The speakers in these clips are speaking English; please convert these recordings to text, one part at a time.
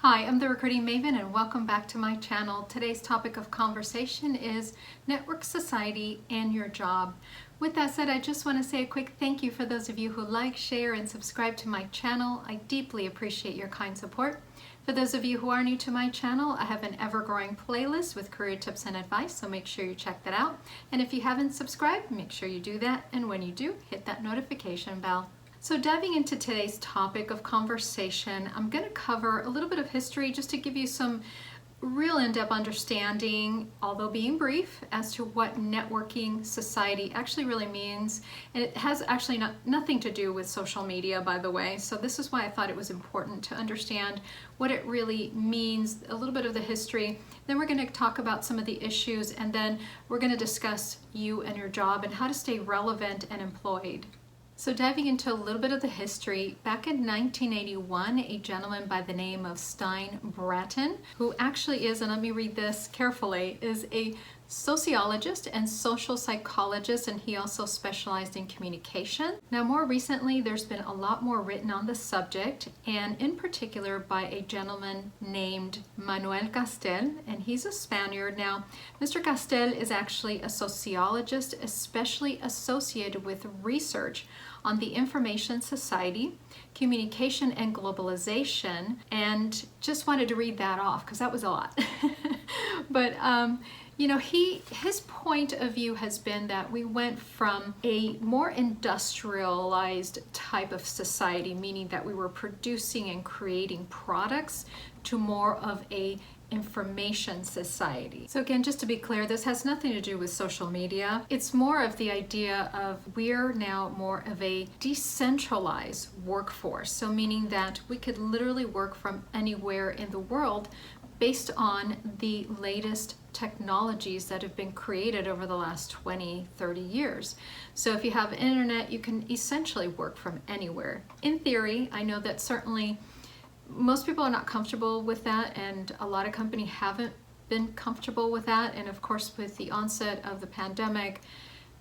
Hi, I'm the Recruiting Maven and welcome back to my channel. Today's topic of conversation is network society and your job. With that said, I just want to say a quick thank you for those of you who like, share, and subscribe to my channel. I deeply appreciate your kind support. For those of you who are new to my channel, I have an ever-growing playlist with career tips and advice, so make sure you check that out. And if you haven't subscribed, make sure you do that. And when you do, hit that notification bell. So diving into today's topic of conversation, I'm going to cover a little bit of history just to give you some real in-depth understanding, although being brief, as to what networking society actually really means. And it has actually nothing to do with social media, by the way. So this is why I thought it was important to understand what it really means, a little bit of the history. Then we're going to talk about some of the issues, and then we're going to discuss you and your job and how to stay relevant and employed. So diving into a little bit of the history, back in 1981, a gentleman by the name of Stein Bratton, who actually is, and let me read this carefully, is a sociologist and social psychologist, and he also specialized in communication. Now, more recently, there's been a lot more written on the subject, and in particular by a gentleman named Manuel Castel, and he's a Spaniard. Now, Mr. Castel is actually a sociologist, especially associated with research on the information society, communication and globalization, and just wanted to read that off because that was a lot. But you know, his point of view has been that we went from a more industrialized type of society, meaning that we were producing and creating products, to more of a information society. So again, just to be clear, this has nothing to do with social media. It's more of the idea of we're now more of a decentralized workforce. So meaning that we could literally work from anywhere in the world based on the latest technologies that have been created over the last 20, 30 years. So if you have internet, you can essentially work from anywhere. In theory, I know that certainly most people are not comfortable with that, and a lot of companies haven't been comfortable with that. And of course, with the onset of the pandemic,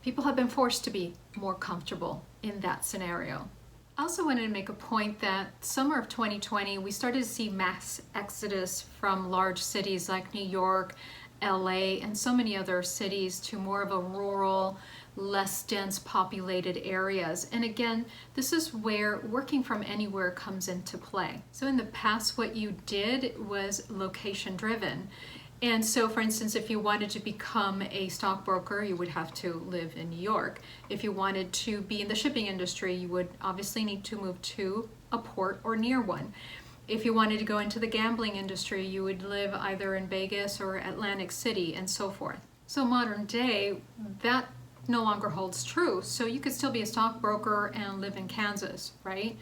people have been forced to be more comfortable in that scenario. I also wanted to make a point that summer of 2020, we started to see mass exodus from large cities like New York, LA, and so many other cities to more of a rural, less dense populated areas. And again, this is where working from anywhere comes into play. So in the past, what you did was location driven. And so, for instance, if you wanted to become a stockbroker, you would have to live in New York. If you wanted to be in the shipping industry, you would obviously need to move to a port or near one. If you wanted to go into the gambling industry, you would live either in Vegas or Atlantic City and so forth. So modern day, that no longer holds true. So you could still be a stockbroker and live in Kansas, right?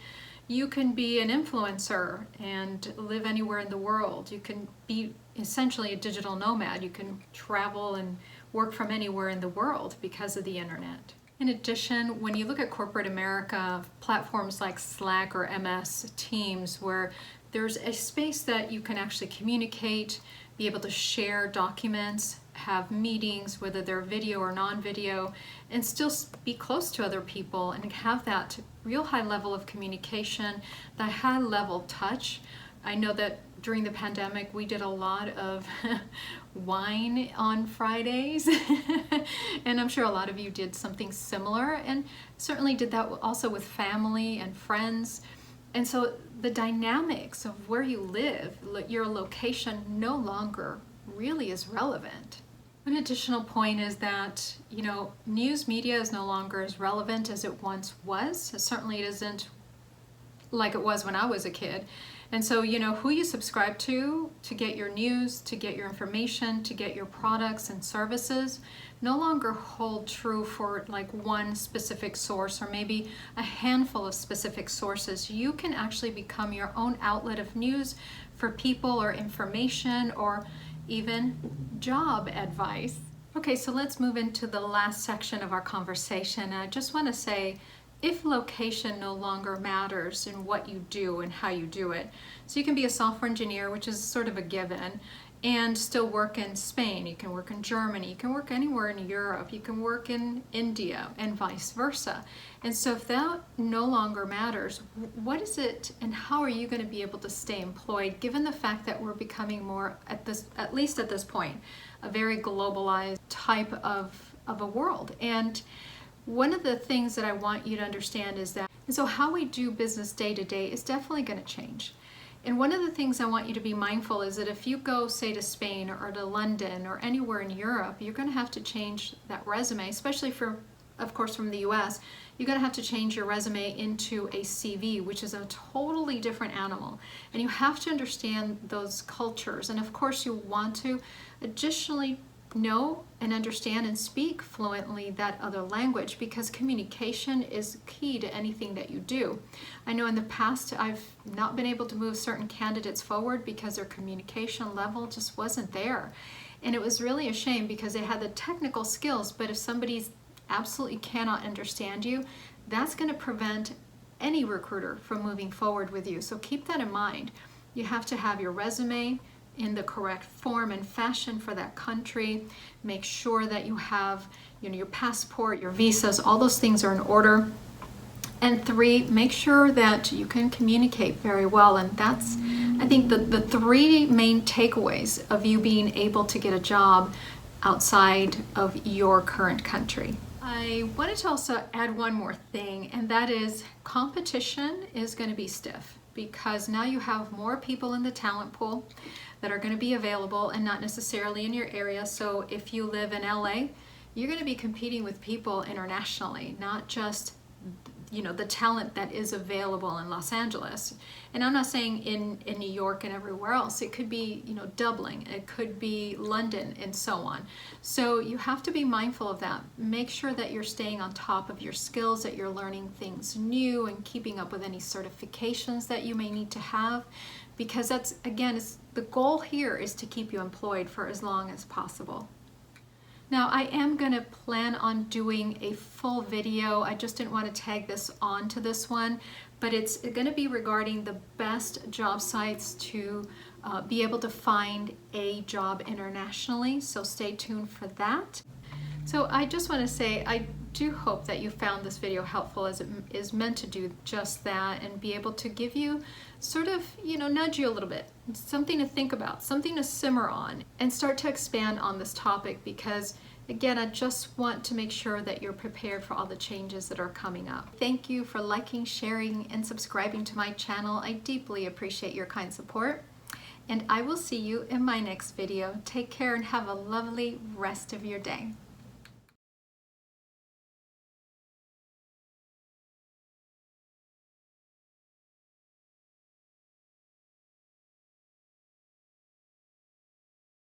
You can be an influencer and live anywhere in the world. You can be essentially a digital nomad. You can travel and work from anywhere in the world because of the internet. In addition, when you look at corporate America, platforms like Slack or MS Teams, where there's a space that you can actually communicate, be able to share documents, have meetings, whether they're video or non-video, and still be close to other people and have that real high level of communication, that high level touch. I know that during the pandemic, we did a lot of wine on Fridays, and I'm sure a lot of you did something similar, and certainly did that also with family and friends. And so the dynamics of where you live, your location, no longer really is relevant. An additional point is that, you know, news media is no longer as relevant as it once was. Certainly it isn't like it was when I was a kid. And so, you know, who you subscribe to get your news, to get your information, to get your products and services no longer hold true for like one specific source or maybe a handful of specific sources. You can actually become your own outlet of news for people or information or even job advice. Okay, so let's move into the last section of our conversation. I just want to say, if location no longer matters in what you do and how you do it. So you can be a software engineer, which is sort of a given, and still work in Spain. You can work in Germany, you can work anywhere in Europe, you can work in India, and vice versa. And so if that no longer matters, what is it and how are you going to be able to stay employed, given the fact that we're becoming more, at least at this point, a very globalized type of a world? And one of the things that I want you to understand is that, and so how we do business day to day is definitely going to change. And one of the things I want you to be mindful is that if you go, say, to Spain or to London or anywhere in Europe, you're going to have to change that resume, especially for, of course, from the US. You're going to have to change your resume into a CV, which is a totally different animal. And you have to understand those cultures. And of course, you want to additionally know and understand and speak fluently that other language, because communication is key to anything that you do. I know in the past I've not been able to move certain candidates forward because their communication level just wasn't there. And it was really a shame because they had the technical skills, but if somebody absolutely cannot understand you, that's going to prevent any recruiter from moving forward with you. So keep that in mind. You have to have your resume in the correct form and fashion for that country. Make sure that you have, your passport, your visas, all those things are in order. And 3, make sure that you can communicate very well. And that's, I think, the 3 main takeaways of you being able to get a job outside of your current country. I wanted to also add one more thing, and that is competition is going to be stiff, because now you have more people in the talent pool that are going to be available and not necessarily in your area. So if you live in LA, you're going to be competing with people internationally, not just the talent that is available in Los Angeles. And I'm not saying in New York and everywhere else. It could be Dublin, it could be London, and so on. So you have to be mindful of that. Make sure that you're staying on top of your skills, that you're learning things new and keeping up with any certifications that you may need to have, because that's, again, the goal here is to keep you employed for as long as possible. Now, I am going to plan on doing a full video. I just didn't want to tag this on to this one, but it's going to be regarding the best job sites to be able to find a job internationally. So stay tuned for that. So I just want to say, I do hope that you found this video helpful, as it is meant to do just that and be able to give you sort of, nudge you a little bit, something to think about, something to simmer on, and start to expand on this topic, because again, I just want to make sure that you're prepared for all the changes that are coming up. Thank you for liking, sharing, and subscribing to my channel. I deeply appreciate your kind support, and I will see you in my next video. Take care and have a lovely rest of your day.